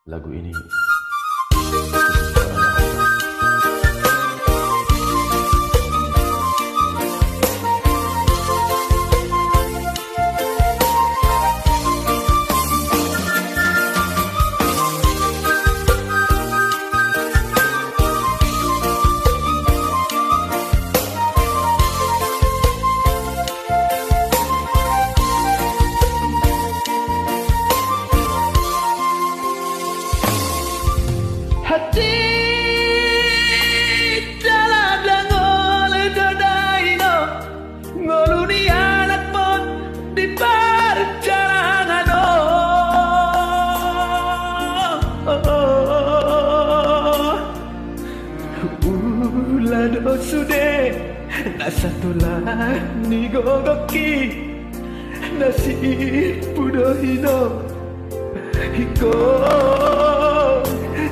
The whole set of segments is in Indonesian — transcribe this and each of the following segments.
Lagu ini hati dalam langol dodaino ngoluni anak pon di perjalanan ulado sude nasatulah ni gogoki nasi pudohino hiko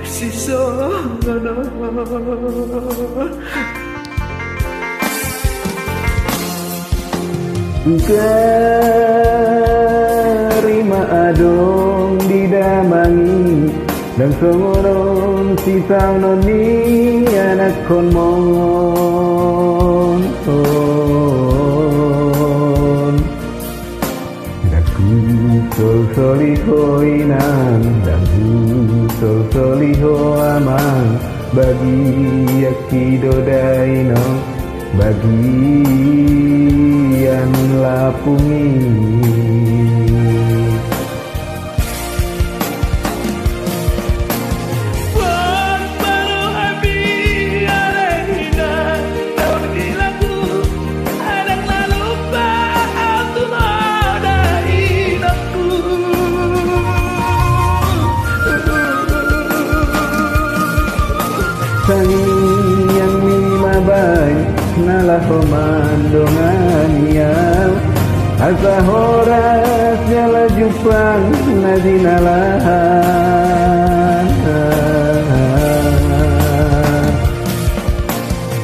sisono Kerima adong didamangi dan songoron si noni anak konmon daku sol solihoinan daku sol soliho aman bagi yakido daino bagian lapungi yang lima baik nalah pemandongannya asa horas nyala jupang nadinalah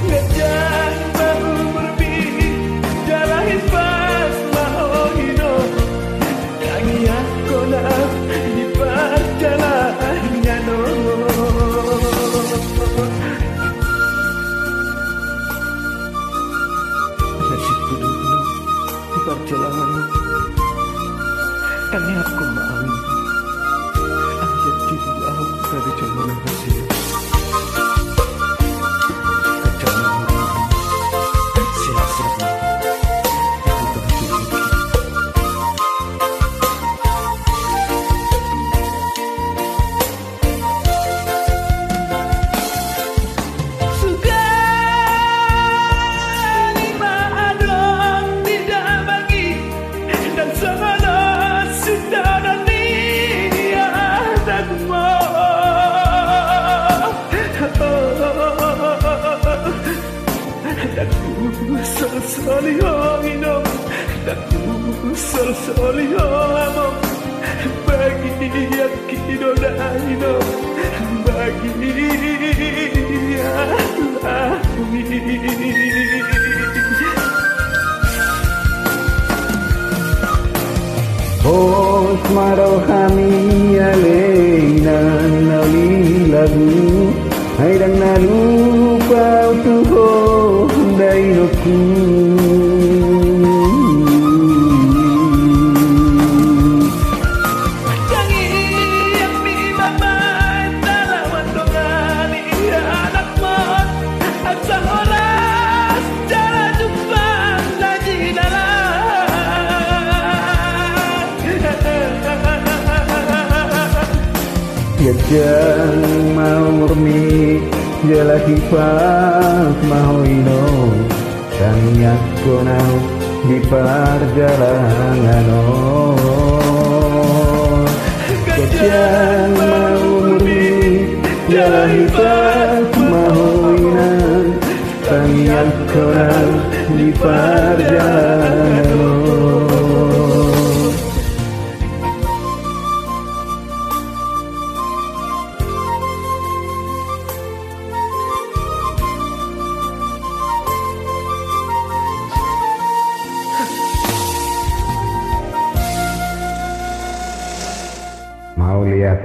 ngejah baru berbih jalahin pas mau hidup kangian konap di perjalanannya no nasib dulu di perjalanan kami aku mau aja jadi aku dari jalan hasil kejalanan siasat Solihoino daku soliho amo bagi yakido daino bagi Bos marohami alena nali lagu haidang nalupa utuho dainoku Jajang mau murni jala kipas mau ino tanyak konau di perjalanan Jajang mau murni jala kipas mau ino tanyak konau di perjalanan mau lihat